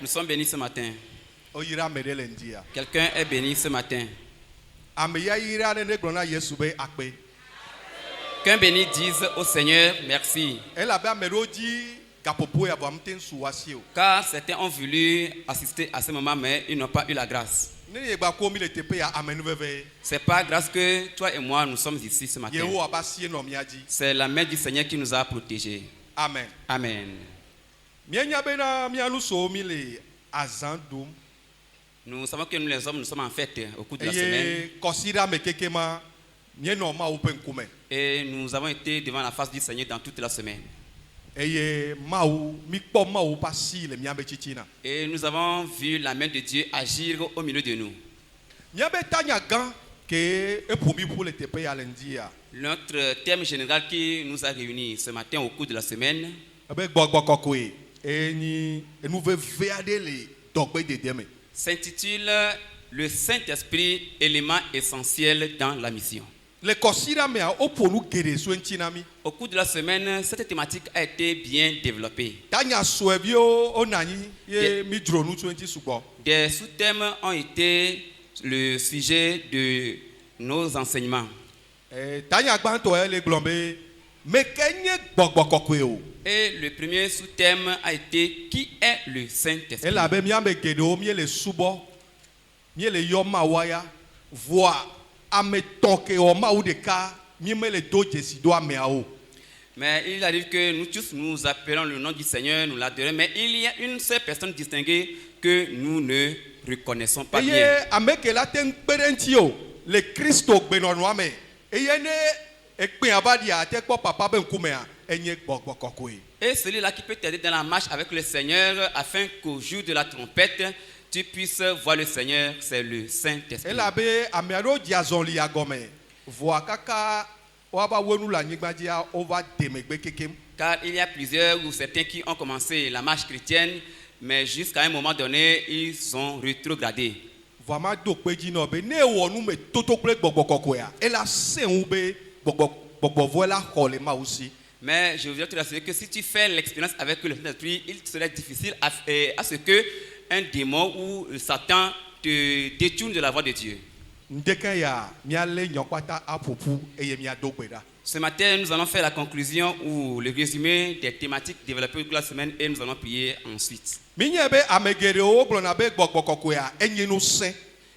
Nous sommes bénis ce matin. Quelqu'un est béni ce matin. Qu'un béni dise au Seigneur merci. Car certains ont voulu assister à ce moment, mais ils n'ont pas eu la grâce. C'est pas grâce que toi et moi nous sommes ici ce matin. C'est la main du Seigneur qui nous a protégés. Amen. Amen. Nous savons que nous les hommes, nous sommes en fête au cours de la semaine. Et nous avons été devant la face du Seigneur dans toute la semaine. Et nous avons vu la main de Dieu agir au milieu de nous. Notre thème général qui nous a réunis ce matin au cours de la semaine s'intitule Le Saint-Esprit, élément essentiel dans la mission. Au cours de la semaine, cette thématique a été bien développée. Des sous-thèmes ont été le sujet de nos enseignements. Et le premier sous-thème a été qui est le Saint-Esprit. Mais il arrive que nous tous nous appelons le nom du Seigneur, nous l'adorons, mais il y a une seule personne distinguée que nous ne reconnaissons pas bien. Et celui-là qui peut t'aider dans la marche avec le Seigneur afin qu'au jour de la trompette, tu puisses voir le Seigneur, c'est le Saint-Esprit. Car il y a plusieurs ou certains qui ont commencé la marche chrétienne, mais jusqu'à un moment donné, ils sont rétrogradés. Mais je voudrais te rassurer que si tu fais l'expérience avec le Saint-Esprit, il serait difficile à ce que un démon ou Satan te détourne de la voie de Dieu. Ce matin, nous allons faire la conclusion ou le résumé des thématiques développées au cours de la semaine et nous allons prier ensuite.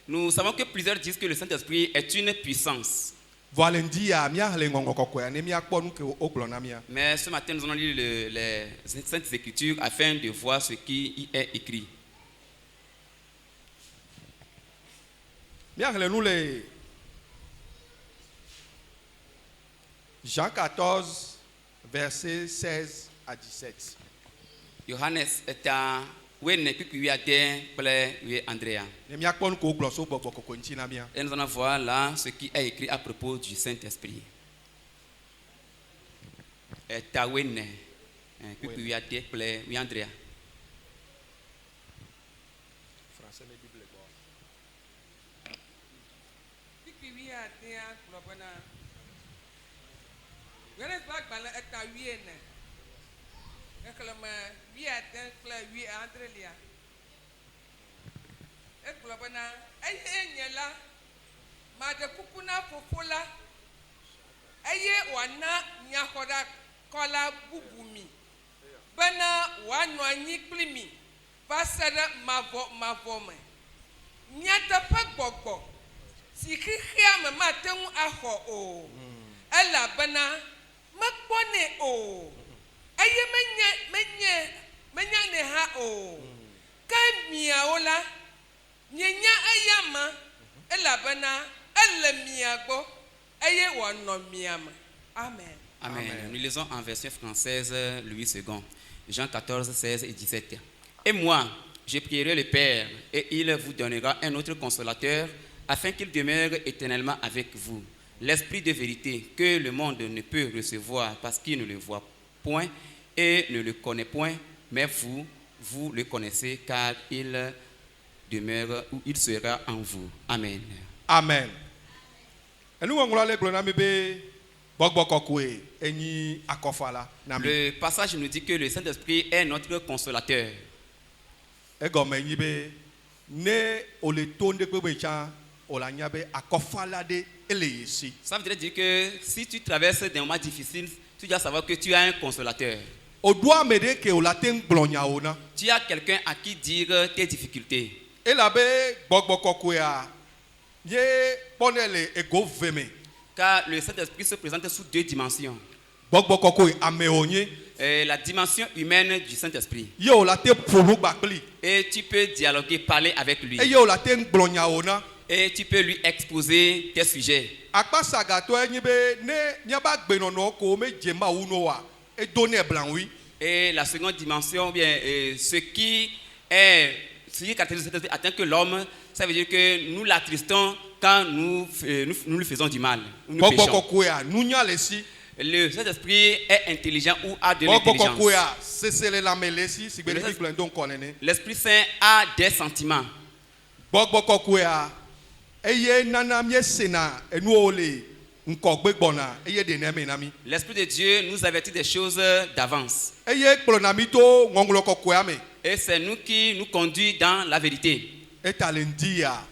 Nous savons que plusieurs disent que le Saint-Esprit est une puissance. Mais ce matin, nous allons lire les Saintes Écritures afin de voir ce qui y est écrit. Jean 14, versets 16 à 17. Johannes est à Wenne Kukuyaté Ple Andrea. Et nous allons voir là ce qui est écrit à propos du Saint-Esprit. Est à Wenne Kukuyaté Ple Andrea. Français la Bible est Amen. Amen. Nous lisons en version française Louis II. Jean 14, 16 et 17. Et moi, je prierai le Père, et il vous donnera un autre consolateur, afin qu'il demeure éternellement avec vous. L'Esprit de vérité que le monde ne peut recevoir parce qu'il ne le voit point et ne le connaît point, mais vous le connaissez car il demeure ou il sera en vous. Amen. Amen. gbɔgbɔ kɔkɔe enyi akɔfala na mi. Le passage nous dit que le Saint-Esprit est notre consolateur. Egɔme nyi be ne ole to ŋdekpe be tsa o la nya be akɔfala de ele yi si. Ça veut dire que si tu traverses des moments difficiles, tu dois savoir que tu as un consolateur. O do ame de ke o la te ŋgblɔ nyawo na. Tu as quelqu'un à qui dire tes difficultés. Elabe gbɔgbɔ kɔkɔea ye kpɔnɛ le ego ve me. Car le Saint-Esprit se présente sous deux dimensions. Gbɔgbɔ kɔkɔe amewo nye. La dimension humaine du Saint-Esprit. Ye o la te ƒonu gbakpli. Et tu peux dialoguer, parler avec lui. Eye o la te ŋgblɔ nyawo na. Et tu peux lui exposer tes sujets. Akpasagatɔ enyi be ne miaba gbenɔnɔ ko me dze mawu no wa edo ne blanwi. Et la seconde dimension, bien, ce qui caractérise cet esprit atteint que l'homme, ça veut dire que nous l'attristons quand nous lui faisons du mal. Nous Gbɔgbɔ péchons. kɔkɔea nunya le si. Le Saint-Esprit est intelligent ou a de l'intelligence. Gbɔgbɔ kɔkɔea sesele lame le si sigbe ne fi gblɔ do ŋkɔ nene. L'Esprit Saint a des sentiments. Gbɔgbɔ kɔkɔea eye nana mie sena enuwo le ŋkɔgbe gbɔna eye de ne me na mi. L'Esprit de Dieu nous avertit des choses d'avance. Eye kplɔ na mi to ŋɔŋlɔ kɔkɔea me. Et c'est nous qui nous conduit dans la vérité. Eta le ŋdi ya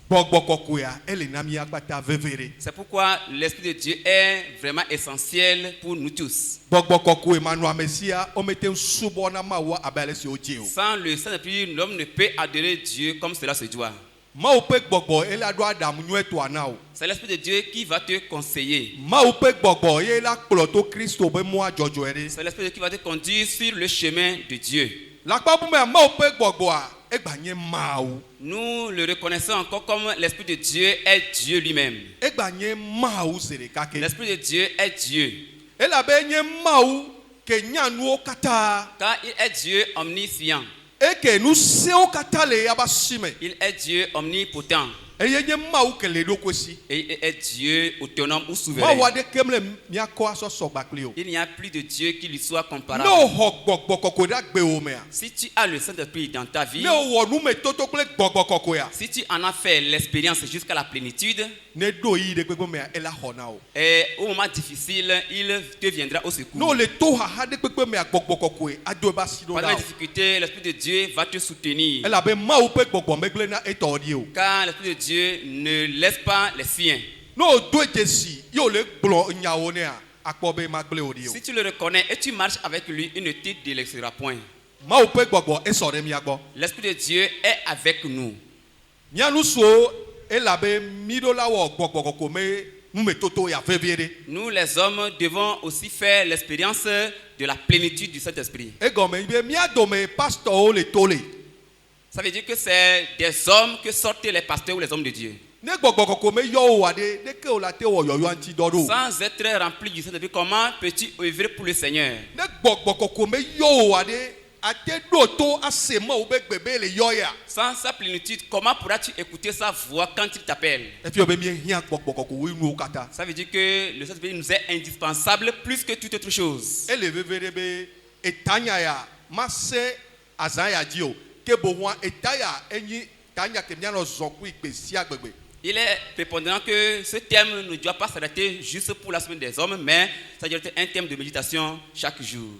gbɔgbɔ kɔkɔea ele na mi agbata vevere. C'est pourquoi l'Esprit de Dieu est vraiment essentiel pour nous tous. Gbɔgbɔ kɔkɔe manu ame sia o mete subɔ na mawu abe ale si o dze o. Sans le Saint-Esprit, l'homme ne peut adorer Dieu comme cela se doit. Mawu ƒe gbɔgbɔ ele ado adamu nyuie to ana o. C'est l'Esprit de Dieu qui va te conseiller. Mawu ƒe gbɔgbɔ ye la kplɔ to Kristo be mɔa dzɔdzɔe ɖe. C'est l'Esprit de Dieu qui va te conduire sur le chemin de Dieu. Lakpa bume Mawu ƒe gbɔgbɔa egba nye Mawu. Nous le reconnaissons encore comme l'Esprit de Dieu est Dieu lui-même. Egba nye Mawu se ɖeka ke. L'Esprit de Dieu est Dieu. Elabe nye Mawu ke nya nuwo katã. Car il est Dieu omniscient. Eke nu sewo katã le yaba si me. Il est Dieu omnipotent. Eye nye Mawu ke le ɖokui si. Et il est Dieu autonome ou souverain. Mawu aɖeke mle miakɔ asɔsɔ gbakpli o. Il n'y a plus de Dieu qui lui soit comparable. Ne o xɔ gbɔgbɔ kɔkɔe ɖe agbewo mea. Si tu as le Saint-Esprit dans ta vie, Ne o wɔ numetoto kple gbɔgbɔ kɔkɔea. si tu en as fait l'expérience jusqu'à la plénitude, Ne do yi ɖe gbegbe mea ela xɔna o. et au moment difficile, il te viendra au secours. Ne o le to haha ɖe gbegbe mea gbɔgbɔ kɔkɔe ado eba si ɖo Pendant la les o. difficultés, l'Esprit de Dieu va te soutenir. Elabe Mawu ƒe gbɔgbɔ megble na etɔ ɖi o. Car l'Esprit de Dieu ne laisse pas les siens. Ne o do dzesi ye o le gblɔ nyawo nea akpɔ be magble o ɖi o. Si tu le reconnais et tu marches avec lui, il ne te délaissera point. Mawu ƒe gbɔgbɔ esɔ ɖe mia gbɔ. L'Esprit de Dieu est avec nous. Mia nusuwo elabe mi ɖo la wɔ gbɔgbɔ kɔkɔe me numetoto ya vevie ɖe. Nous, les hommes, devons aussi faire l'expérience de la plénitude du Saint-Esprit. Egɔme yi be mia dome pastɔwo le to le. Ça veut dire que c'est des hommes que sortent les pasteurs ou les hommes de Dieu. Ne gbɔgbɔ kɔkɔe me yɔ o wa ɖe ɖeke o la te wɔ yɔyɔ ŋuti dɔ ɖo. Sans être rempli du Saint-Esprit, comment peux-tu œuvrer pour le Seigneur? Ne gbɔgbɔ kɔkɔe me yɔ o wa ɖe ate ɖo to ase Mawu be gbebe le yɔ ya. Sans sa plénitude, comment pourras-tu écouter sa voix quand il t'appelle? Efi o be mi hiã gbɔgbɔ kɔkɔe wo nuwo katã. Ça veut dire que le Saint-Esprit nous est indispensable plus que toute autre chose. Ele veve ɖe be etanya ya ma se azã ya dzi o ke bohua eta ya enyi tanya ke mianɔ zɔ kui gbe sia gbegbe. Il est prépondérant que ce thème ne doit pas s'arrêter juste pour la semaine des hommes, mais ça doit être un thème de méditation chaque jour.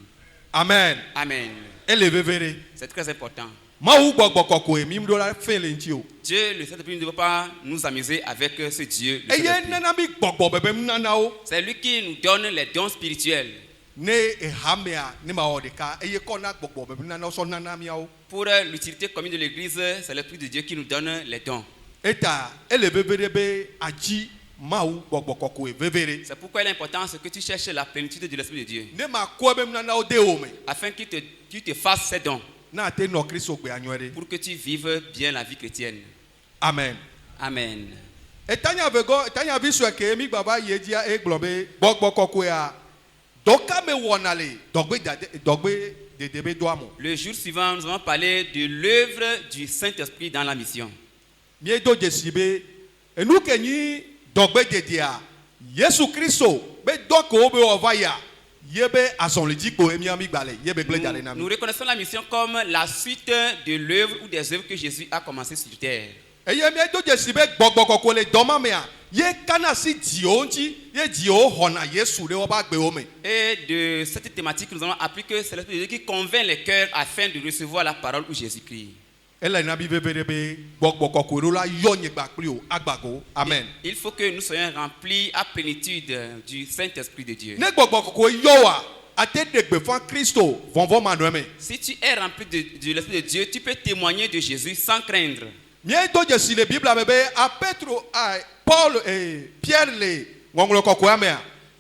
Amen. Amen. Ele veve ɖe. C'est très important. Mawu gbɔgbɔ kɔkɔe mi ɖo la fe le ŋuti o. Dieu, le Saint-Esprit, ne doit pas nous amuser avec ce Dieu. le Eye Saint-Esprit. nana mi gbɔgbɔ bebe nunanawo. C'est lui qui nous donne les dons spirituels. Ne ehamea ne ma wɔ ɖeka eye kɔna gbɔgbɔ bebe nunanawo sɔ nana miawo. Pour l'utilité commune de l'Église, c'est l'Esprit de Dieu qui nous donne les dons. Eta ele veve ɖe be adzi Mawu gbɔgbɔ kɔkɔe veve ɖe. C'est pourquoi il est important que tu cherches la plénitude de l'Esprit de Dieu, Ne ma kɔ be nunanawo de wo me. afin qu'il te fasse ces dons, Na ate nɔ Kristo gbea nyuie ɖe. pour que tu vives bien la vie chrétienne. Amen. Amen. Etanya vegɔ etanya vi sue ke mi gbava yi dzia egblɔ be gbɔgbɔ kɔkɔea dɔka me wɔna le dɔgbe dede be doa mo. Le jour suivant, nous allons parler de l'œuvre du Saint-Esprit dans la mission. Miedo dzesi be enu ke nyi dɔgbe dedea Yesu Kristo be dɔ ke wo be wɔva ya ye be azɔlidzi kpo emia mi gba le ye be gble da le na Nous mi. reconnaissons la mission comme la suite de l'œuvre ou des œuvres que Jésus a commencé sur terre. Eye miedo dzesi be gbɔgbɔ kɔkɔe le dɔma mea Et de cette thématique, nous allons appliquer que c'est l'Esprit de Dieu qui convainc les cœurs afin de recevoir la parole où Jésus-Christ. Amen. Il faut que nous soyons remplis à plénitude du Saint-Esprit de Dieu. Si tu es rempli de l'Esprit de Dieu, tu peux témoigner de Jésus sans craindre.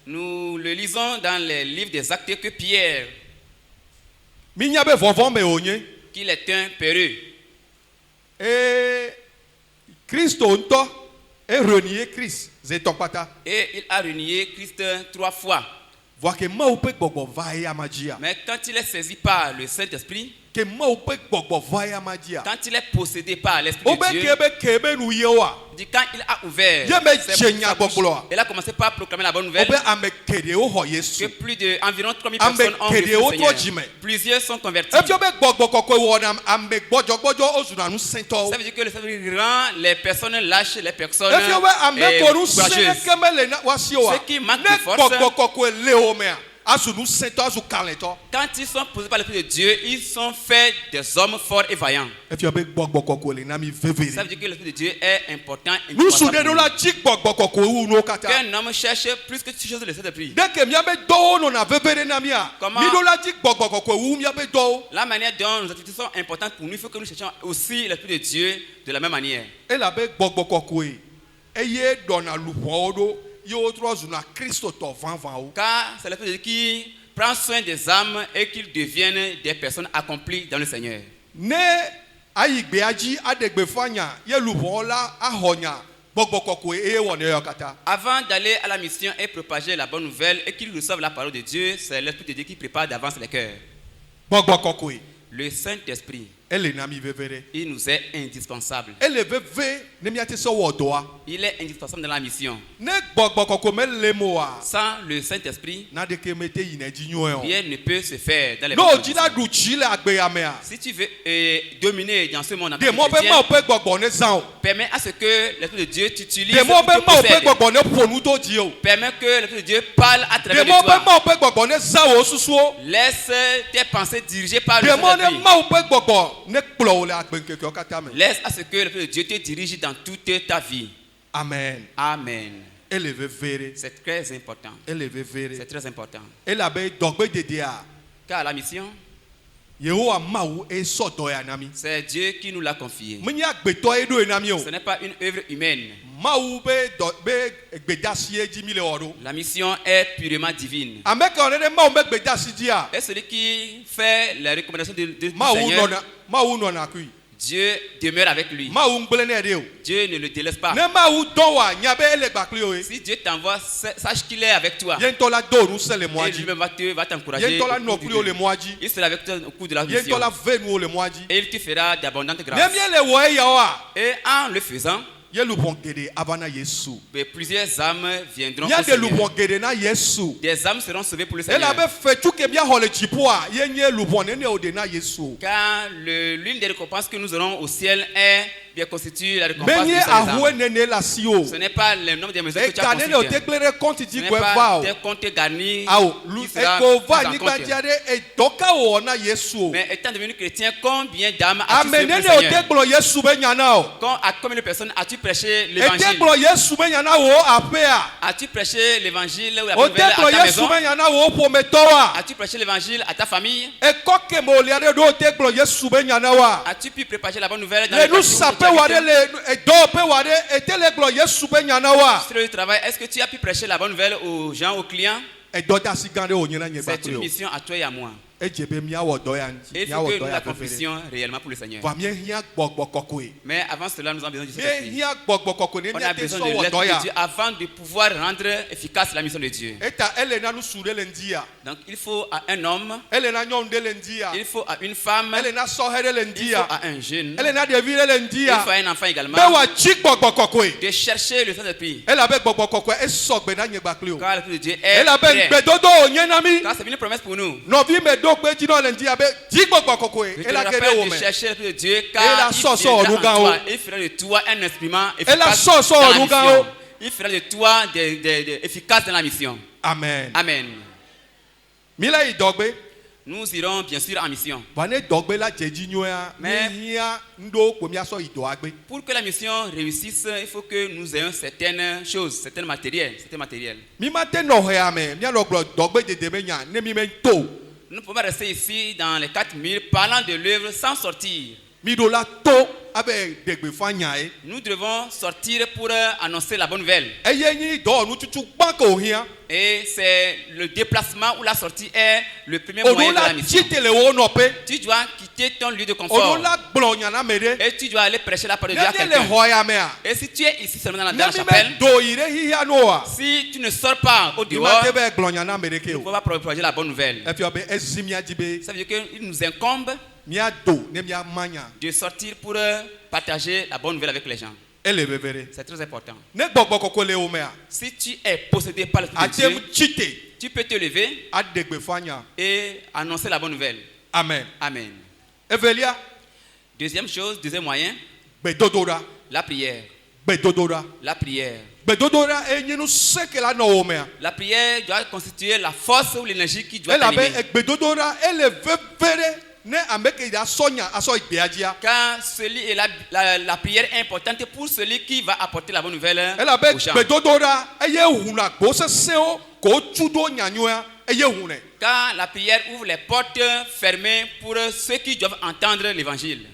Nous le lisons dans les livres des Actes que Pierre, qu'il est un peureux. Et il a renié Christ 3 fois. Mais quand il est saisi par le Saint-Esprit, quand il est possédé par l'Esprit de Dieu, dit quand il a ouvert sa bouche, il a commencé par proclamer la bonne nouvelle que plus d'environ 3000 personnes ont reçu le Seigneur. Plusieurs sont convertis. Ça veut dire que le Seigneur rend les personnes lâches, les personnes courageuses. Ceux qui manquent de force, quand ils sont posés par l'Esprit de Dieu, ils sont faits des hommes forts et vaillants. Ça veut dire que l'Esprit de Dieu est important. Qu'un homme cherche plus que toutes choses le Saint-Esprit. La manière dont nos activités sont importantes pour nous, il faut que nous cherchions aussi l'Esprit de Dieu de la même manière. Car c'est l'Esprit de Dieu qui prend soin des âmes et qu'ils deviennent des personnes accomplies dans le Seigneur. Avant d'aller à la mission et propager la bonne nouvelle et qu'ils reçoivent la parole de Dieu, c'est l'Esprit de Dieu qui prépare d'avance les cœurs. Le Saint-Esprit, il nous est indispensable. Il est indispensable dans la mission. Sans le Saint-Esprit, rien ne peut se faire dans les conditions. Si tu veux dominer dans ce monde, permets à ce que l'Esprit de Dieu t'utilise. Permets que l'Esprit de Dieu parle à travers toi. Laisse tes pensées dirigées par le Saint-Esprit. Laisse à ce que l'Esprit de Dieu te dirige dans toute ta vie. Amen. Amen. C'est très important. C'est très important. Car la mission, c'est Dieu qui nous l'a confiée. Ce n'est pas une œuvre humaine. La mission est purement divine. Et celui qui fait les recommandations du Seigneur, Dieu demeure avec lui. Dieu ne le délaisse pas. Si Dieu t'envoie, sache qu'il est avec toi. Et lui-même va t'encourager. Il sera avec toi au cours de la mission. Et il te fera d'abondantes grâces. Et en le faisant, plusieurs âmes viendront au Seigneur. Des âmes seront sauvées pour le Seigneur. Car l'une des récompenses que nous aurons au ciel est bien constituée la récompense des âmes. Ce n'est pas le nombre de maisons que tu as construites. Ce n'est pas tes comptes garnis qui sera pris en compte. Mais étant devenu chrétien, combien d'âmes as-tu fait pour le Seigneur? À combien de personnes as-tu prêché l'évangile? As-tu prêché l'évangile ou la bonne nouvelle à ta maison? As-tu prêché l'évangile à ta famille? As-tu pu préparer la bonne nouvelle dans le travail? Est-ce que tu as pu prêcher la bonne nouvelle aux gens, aux clients? C'est une mission à toi et à moi. Et il faut que nous l'accomplissions réellement pour le Seigneur. Mais avant cela, nous avons besoin du Saint-Esprit. On a besoin de l'Esprit de Dieu avant de pouvoir rendre efficace la mission de Dieu. Donc il faut à un homme, il faut à une femme, il faut à un jeune, il faut à un enfant également, de chercher le Saint-Esprit. Car l'Esprit de Dieu est prêt. Car c'est une promesse pour nous. Je te rappelle de chercher l'Esprit de Dieu, car il fera de toi un instrument efficace dans la mission. Il fera de toi efficace dans la mission. Amen. Amen. Mila idogbe. Nous irons bien sûr en mission. Vane dogbe la jeji nyoya. Mais- Mihia ndo komia so idoagbe. Pour que la mission réussisse, il faut que nous ayons certaines choses, certains matériels. Mi mate no heame. Mia loglo dogbe de demenya. Ne mi mento. Nous ne pouvons pas rester ici dans les 4000 parlant de l'œuvre sans sortir. Mi do la to abe degbe fanya e. Nous devons sortir pour annoncer la bonne nouvelle. Eye nyi do nu tutu banko hia. Et c'est le déplacement ou la sortie est le premier moyen de la Onola mission. chitele wo nope. Tu dois quitter ton lieu de confort Onola gblonya na mede. et tu dois aller prêcher la parole de Dieu à Ne le quelqu'un. hoya mea. Et si tu es ici seulement dans Ne la mi chapelle, me do ire hia noa. si tu ne sors pas au Mi dehors, mate be gblonya na mede ke tu ne o. peux pas propager la bonne nouvelle. E fi obe ezimia jibe. Ça veut dire qu'il nous incombe Mia do ne mia manya. de sortir pour partager la bonne nouvelle avec les gens. Ele bevere. C'est très important. Ne gbogbo koko le o mea. Si tu es possédé par l'Esprit de Atem Dieu, chite. tu peux te lever Adegbe fanya. et annoncer la bonne nouvelle. Amen. Amen. Evelia. Deuxième chose, deuxième moyen, Bedodora. la prière. Bedodora. La prière. Bedodora enyinu seke la no o mea. La prière doit constituer la force ou l'énergie qui doit Elle avait t'animer. bedodora ele vevere ne ameke da sonya aso igbeajia. Car la prière est importante pour celui qui va apporter la bonne nouvelle Elle avait aux gens. bedodora eye huna go seseo ko tudo nyanyoa eye hune. Car la prière ouvre les portes fermées pour ceux qui doivent entendre l'évangile.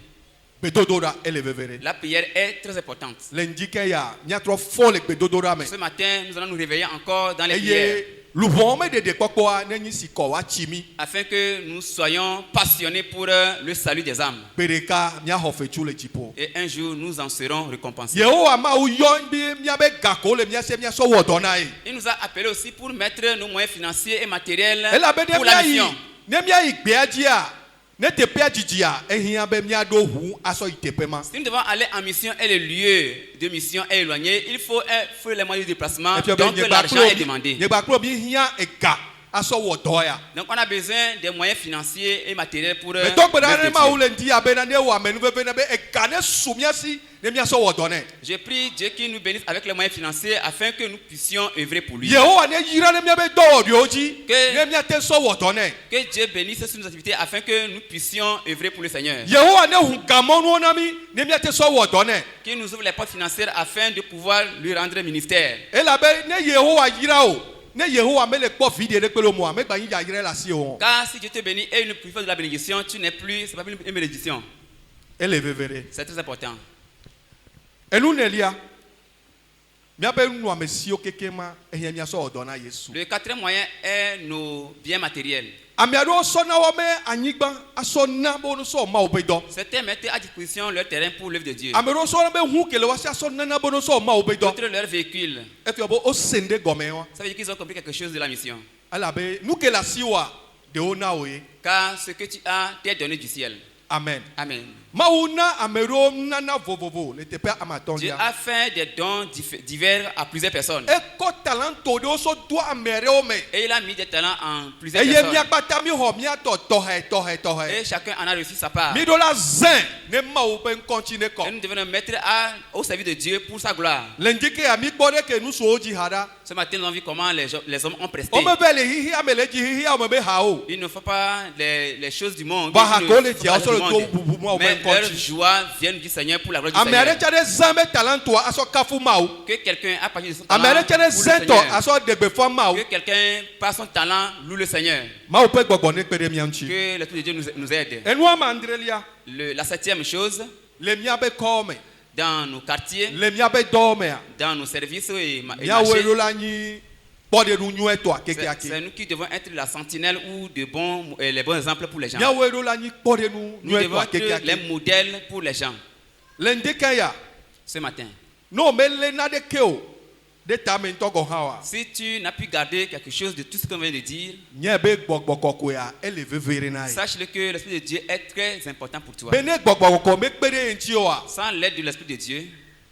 Bedodora ele vevere. La prière est très importante. Lendike ya nyatro fo le bedodora me. Ce matin, nous allons nous réveiller encore dans les prières Eye lubome de kokwa ne nyi siko wa chimi. afin que nous soyons passionnés pour le salut des âmes. Bereka mia hofechu le chipo. Et un jour, nous en serons récompensés. Yehowa ma uyon bi mia be gako le mia se mia so wodona e. Il nous a appelés aussi pour mettre nos moyens financiers et matériels Elle a be pour la mia yi. mission. Ne mia igbeajia. Ne tepe ajijia ehia be mia do hu aso itepema. Si nous devons aller en mission et le lieu de mission est éloigné, il faut les moyens de déplacement. Et puis Donc l'argent est demandé. Ye ba klo bi hia ega aso wodoya. Donc on a besoin des moyens financiers et matériels pour Me to gbeda l'œuvre ne de ma Dieu. ule ndi abena ne wa menu be ne be ega ne sumia si ne mia so wodone. Je prie Dieu qu'il nous bénisse avec les moyens financiers afin que nous puissions œuvrer pour lui. Yehowa ne yira ne mia be do rioji. Que- Ne mia te so wodone. Que Dieu bénisse sur nos activités afin que nous puissions œuvrer pour le Seigneur. Yehowa ne hu gamonu onami ne mia te so wodone. Qu'il nous ouvre les portes financières afin de pouvoir lui rendre ministère. Ela be ne Yehowa yira o. Ne Yehowa me le kpo vidie de pelo mo me gba yin ya yire la si o. Car si Dieu te bénit et une puissance de la bénédiction, tu n'es plus, c'est pas plus une bénédiction. Ele vevere. C'est très important. Enu nelia. Mia be nu amesio kekema ehia mia so wodona Yesu. Le quatrième moyen est nos biens matériels. Amiado so na wo me anyigba aso na bo no so ma obedo. Certains mettent à disposition leur terrain pour l'œuvre de Dieu. Amiado so na be hu kele wa aso na bo no so ma obedo. D'autres leur véhicule. E fi obo o sende gome wa. Ça veut dire qu'ils ont compris quelque chose de la mission. Ala be nu ke la siwa de ona oye. Car ce que tu as t'est donné du ciel. Amen. Amen. Mauna amero nana vovovo ne te pe Dieu amatondia. a fait des dons divers à plusieurs personnes. E ko talento de o so do amere o me. Et il a mis des talents en plusieurs Eye personnes. mia gbata mi ho mia to tohe. Et chacun en a reçu sa part. Mi do la zen ne ma o pe continue ko. Et nous devons nous mettre au service de Dieu pour sa gloire. Lendike ami gbore ke nu so oji hada. Ce matin, nous avons vu comment les hommes ont presté. O me be le hihi amele ji hihi o me be ha o. Ils ne font pas les choses du monde. Bah, Ils ne hakole font dia, pas so du le monde. to bubu mo Mais ben leur konti. joie vient du Seigneur pour la gloire du Amere Seigneur. chade zambe talento aso kafu ma o. Que quelqu'un a parlé de son talent Amere pour chade le zento Seigneur. aso degbe fo ma o. Que quelqu'un, par son talent, loue le Seigneur. Ma o pe gbogbo ne pere mi anchi. Que l'Esprit de Dieu nous aide. Enu amandrelia. La septième chose, Le mia be kome. dans nos quartiers, Le mia be dome. dans nos services et Mia marchés, wero la ni bode nu nyu eto akeke c'est ake. nous qui devons être la sentinelle ou les bons exemples pour les gens. Mia wero la ni bode nu Nous nyu eto devons akeke être les ake. modèles pour les gens. Lendike ya. Ce matin, No me le na de keo. De ta me ntogo hawa. si tu n'as pu garder quelque chose de tout ce qu'on vient de dire, Nye be gbogbo koko ya ele vevere na e. sache que l'Esprit de Dieu est très important pour toi. Bene gbogbo koko me pere nti o a. Sans l'aide de l'Esprit de Dieu,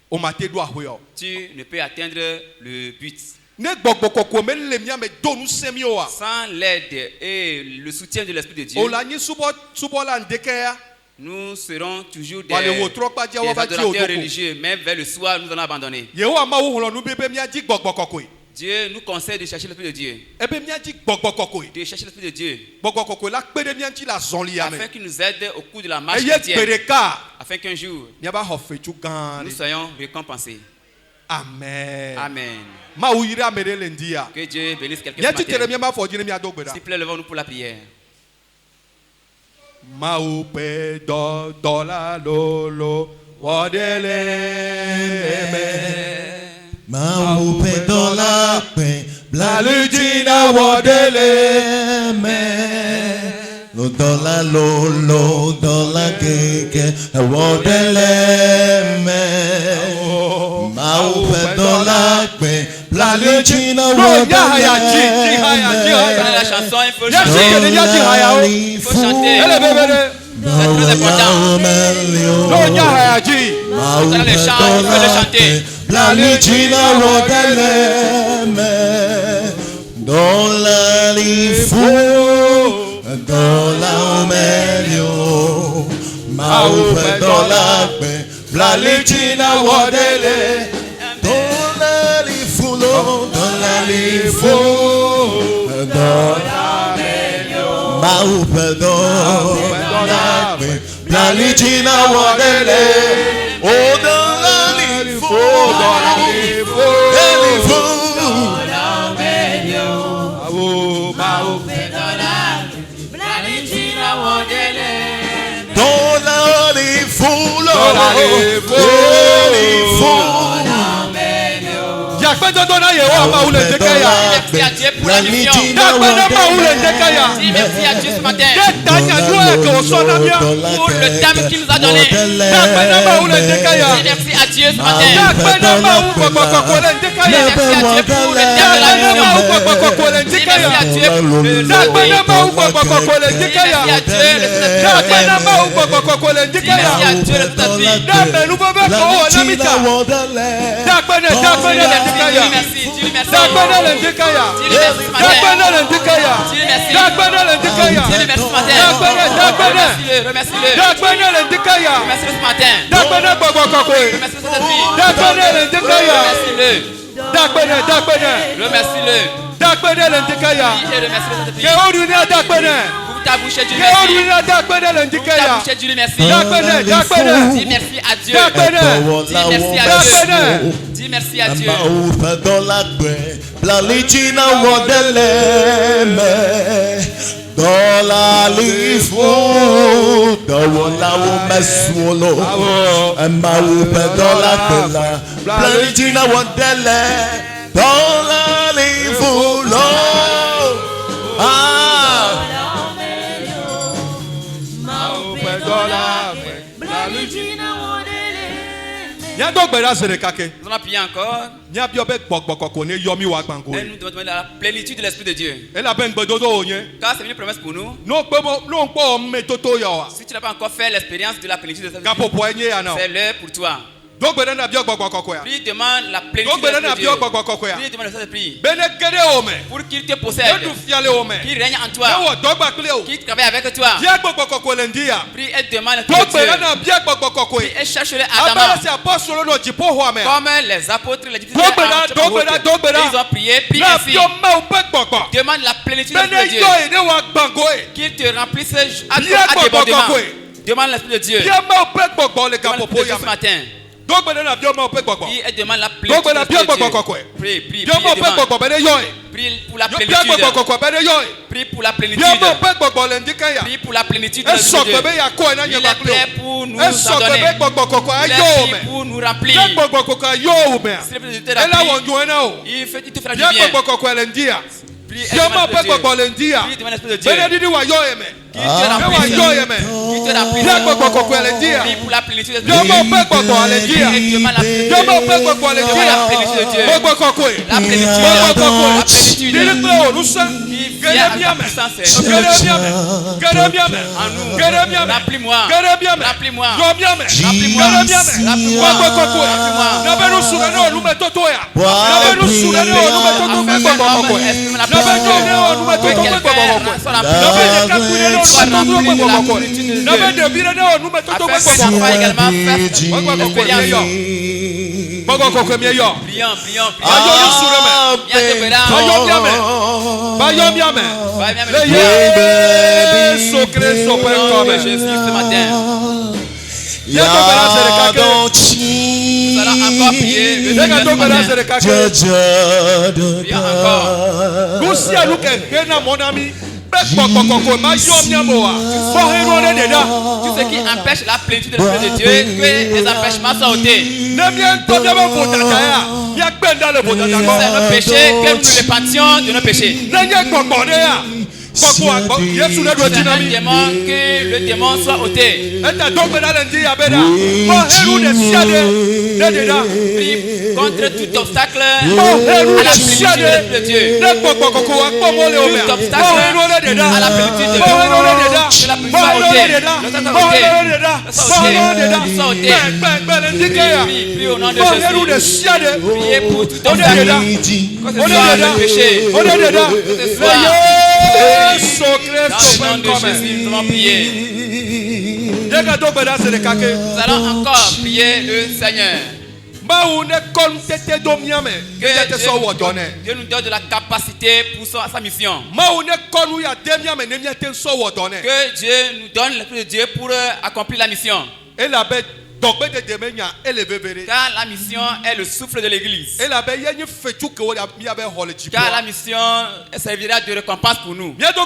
O ma te do ahoyo. tu ne peux atteindre le but. Ne gbogbo koko me le mia me donu semi o a. Sans l'aide et le soutien de l'Esprit de Dieu, O la ni subo la ndeke ya. Nous serons toujours des Wale wo tro pa dia wa ba ti adorateurs odoko. religieux, mais vers le soir, nous allons abandonner. Yehowa ma wo holo nu bebe mia di gbogbo kokoi. Dieu nous conseille de chercher l'Esprit de Dieu. Ebe mia di gbogbo kokoi. De chercher l'Esprit de Dieu. Gbogbo kokoi la pede mia ti la zonli ya me. Afin qu'il nous aide au cours de la marche Eye chrétienne. pereka. Afin qu'un jour, Mia ba ho fetu gan. nous soyons récompensés. Amen. Amen. Ma wo yire amere le ndia. Que Dieu bénisse quelqu'un Mia ce ti tere matin. mia ma fo jine mia dogbeda. S'il plaît, levons-nous pour la prière. Ma wo pe do la lo wodele me. Maupe dola pe Blalujina wodele me lo dola keke wodele me Maupe dola pe Blalujina Dans la wodele chanson, il faut Yes, chanter. il faut chanter. me C'est très important. No nya hayaji. Maupe le chant, il faut le dola chanter. pe Blalujina wodele me dola lifu dola omelio maupe dola pe Blalujina wodele dola lifu dola lifu dola omelio maupe dola pe Blalujina wodele o dola lifu dola lifu dola lifu Yakpendo dona Yehowa ma ule dekaya. Merci à Dieu pour la mission. Yakpendo ma ule dekaya. Dis merci à Dieu ce matin Tanya doa ko sona mia. pour le thème qu'il nous a donné. Yakpendo ma ule dekaya. Dis merci à Dieu ce matin. Yakpendo ma u ko le dekaya. Dis merci à Dieu pour le thème de la Yakpendo ma u mission. ko le Dis dekaya. merci à Dieu pour le Yakpendo ma u ko le Dis dekaya. merci à Dieu le Yakpendo ma u ko le Dis merci dekaya. à Dieu le Saint-Esprit. Dambe lu bobe ko na mita. Yakpendo le dekaya. Dis lui merci. Yakpendo le dekaya. Dis lui merci ce matin. Yakpendo le dekaya. Dis lui merci. Yakpendo le dekaya. Dis lui merci ce matin. Yakpendo. Remercie-le. Yakpendo le dekaya. Remercie-le ce matin. Yakpendo gbogbo kokoi. Remercie le Saint-Esprit. Yakpendo le dekaya. Remercie-le. Dakpene. Remercie-le. Dakpene le dekaya. Et remercie le Saint-Esprit. Ke odunia dakpene. Pour ta bouche, dis Ke merci. odunia dakpene le Pour ta dekaya. bouche, dis merci. Dakpene. Dis merci à Dieu. Dakpene. Dis merci à Dieu. Dis merci à Dieu. Maupe dola pe Blalujina wodele me dola lifu dola umeswolo maupe dola pe Blalujina wodele dola lifu lo Nya dogbera zere kake. Nous allons prier encore. Nya bi obe gbogbo koko ne yomi wa gbango. Et nous devons demander la plénitude de l'Esprit de Dieu. E la ben gbedodo onye. Car c'est une promesse pour nous. No pe mo lo npo me toto yo wa. Si tu n'as pas encore fait l'expérience de la plénitude de l'Esprit, Ka popo enye ya na. c'est l'heure pour toi. Dogbera na bi gbogbo koko ya. Puis demande la plénitude de Dogbera na l'Esprit bi de Dieu. gbogbo koko ya. Puis demande le Saint-Esprit Bene gede ome. pour qu'il te possède, Edu fiale ome. qu'il règne en Ne toi, wo dogba kle o. qu'il travaille avec toi. Bia gbogbo koko le ndia. Prie et demande l'Esprit de Dogbera Dieu. na bi gbogbo koko Prie e. et cherche-le Abara ardemment. si apostolo no jipo ho ame. Comme les apôtres, les disciples, Dogbera, ils ont prié, prie Na ainsi. bi o ma o pe gbogbo. Demande la plénitude de Bene l'Esprit de Dieu. yo e ne wa gbango e. Qu'il te remplisse à Bien débordement. gbogbo. Demande l'Esprit de Dieu. Bia ma o pe gbogbo le ka Demande popo l'Esprit de Dieu ya ce me. matin. Dogbera na bi o ma o pe gbogbo. Prie et demande la plénitude de Dogbera l'Esprit bi de gbogbo Dieu. koko e. Prie, prie, Bia prie, ma o pe demande. gbogbo bene yo e. Prie pour la Bia plénitude. gbogbo koko bene yo e. Prie pour la plénitude. Bia ma o pe gbogbo le ndika ya. Prie pour la plénitude de E l'Esprit so de pe Dieu. be ya ko e na Il nye est ba kle prêt o. pour nous E so en pe donner. be gbogbo koko Il ayo est me. prêt pour nous remplir. Bia gbogbo koko ayo me. Si l'Esprit de Dieu te E la remplit, wonju e na o. il te fera du Bia bien. gbogbo koko le ndia. Prie et Bia ma o demande pe l'Esprit de gbogbo Dieu. le ndia. Prie et demande l'Esprit de Dieu. Bene didi wa yo e me. Qu'il te E wa remplisse. yo e me. Qu'il te remplisse. Bia gbogbo koko le ndia. Prie pour la plénitude de Bia l'Esprit de ma Dieu. o pe gbogbo le ndia. Et demande la plénitude. Bia ma o pe gbogbo le Demande la ndia. plénitude de Dieu. Gbogbo koko e. La plénitude. Gbogbo koko e. La plénitude. Didi pe o lusa. Qu'il qui vient avec la puissance en nous. Remplis-moi. Remplis-moi. Jésus ce matin. Nous allons encore prier le Seigneur ce matin. Tout ce qui empêche la plénitude de l'Esprit de Dieu, que les empêchements soient ôtés. C'est nos péchés, que nous nous répentions de nos péchés. C'est un démon, que le démon soit ôté. Prie contre tout obstacle à la plénitude de Dieu. Tout obstacle à la plénitude de Dieu. Que la puissance soit ôtée. Prie au nom de Jésus. Priez pour tout obstacle. Que ce soit le péché. Que ce soit dans le nom de Jésus, nous allons prier. Nous allons encore prier le Seigneur. Que Dieu nous donne de la capacité pour sa mission. Que Dieu nous donne l'Esprit de Dieu pour accomplir la mission. Car la mission est le souffle de l'église. Car la mission servira de récompense pour nous. Nous allons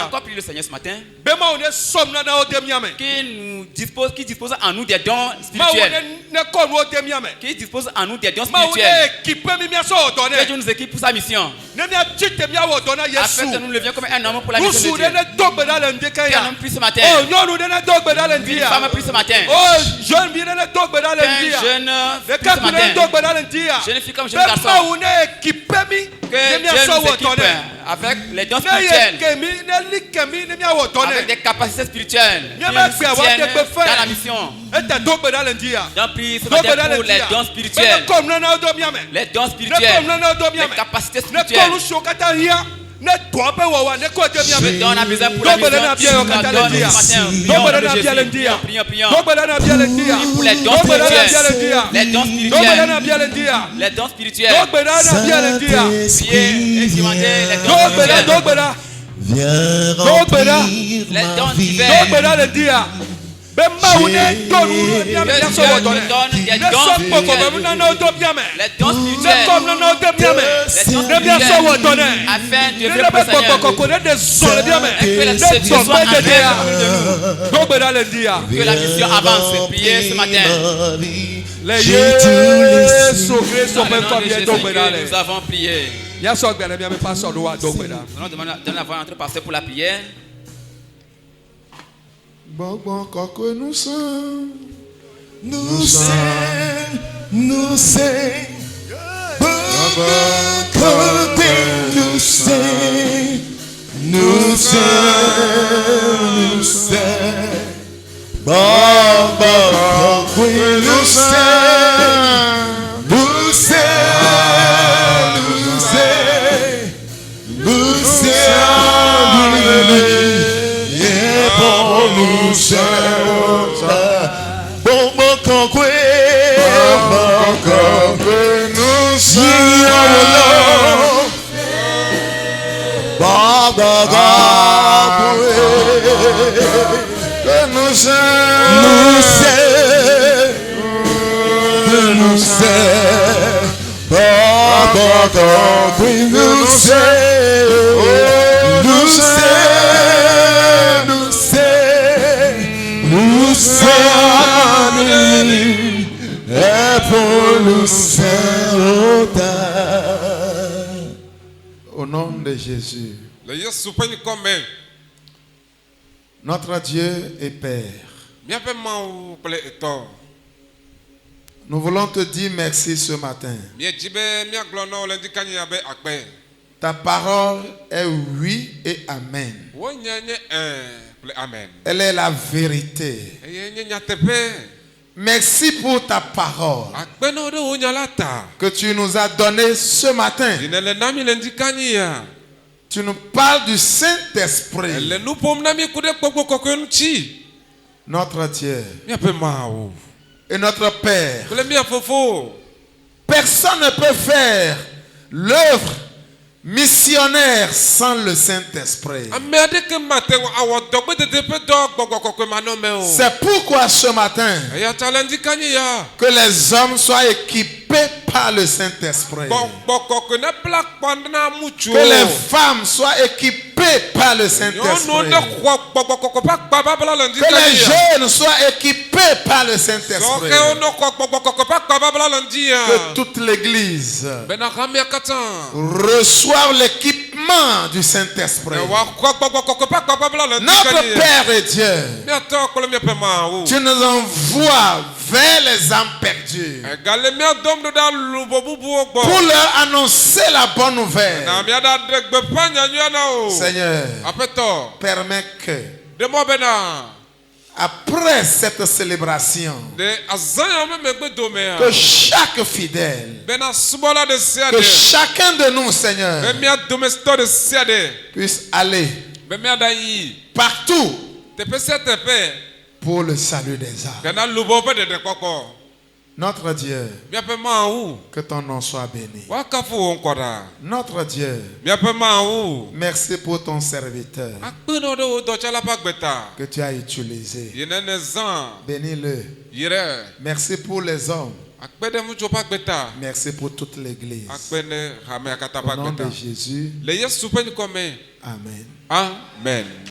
encore prier le Seigneur ce matin. Qui dispose en nous des dons spirituels. Qui dispose en nous des dons spirituels. Que Dieu nous équipe pour sa mission. Afin que nous levions comme un homme pour la mission de Dieu. Qu'un homme prie ce matin. Qu'une femme prie ce matin. Jeune bien ne dog bedal ndia. Jeune fille comme jeune garçon. Que Dieu nous équipe avec les dons spirituels, avec des capacités spirituelles qui nous soutiennent dans la mission. Donc prie ce matin pour les dons spirituels, les dons spirituels, les capacités spirituelles. On a besoin pour la mission. Prions. Pour les dons spirituels. Les dons spirituels. Les dons spirituels. Priez et demandez les dons spirituels. Viens remplir les dons divers. Que Dieu nous donne des dons spirituels. Afin de faire pour le Seigneur. Et que la séduction soit en nous. Que la mission avance. Priez ce matin. Nous avons prié. Nous allons demander à notre pasteur pour la prière. Bon, que nous sommes. Au nom de Jésus, notre Dieu et Père, nous voulons te dire merci ce matin. Ta parole est oui et amen. Amen. Elle est la vérité. Merci pour ta parole que tu nous as donnée ce matin. Tu nous parles du Saint-Esprit, notre Dieu et notre Père. Personne ne peut faire l'œuvre missionnaire sans le Saint-Esprit. C'est pourquoi ce matin que les hommes soient équipés par le Saint-Esprit, que les femmes soient équipées par le Saint-Esprit, que les jeunes soient équipés par le Saint-Esprit, que toute l'Église reçoive l'équipement du Saint-Esprit. Notre Père et Dieu, tu nous envoies vers les âmes perdues pour leur annoncer la bonne nouvelle. Seigneur, permets que après cette célébration, que chaque fidèle, que chacun de nous, Seigneur, puisse aller partout pour le salut des âmes. Notre Dieu, que ton nom soit béni. Notre Dieu, merci pour ton serviteur que tu as utilisé. Bénis-le. Merci pour les hommes. Merci pour toute l'Église. Au nom de Jésus. Amen. Amen.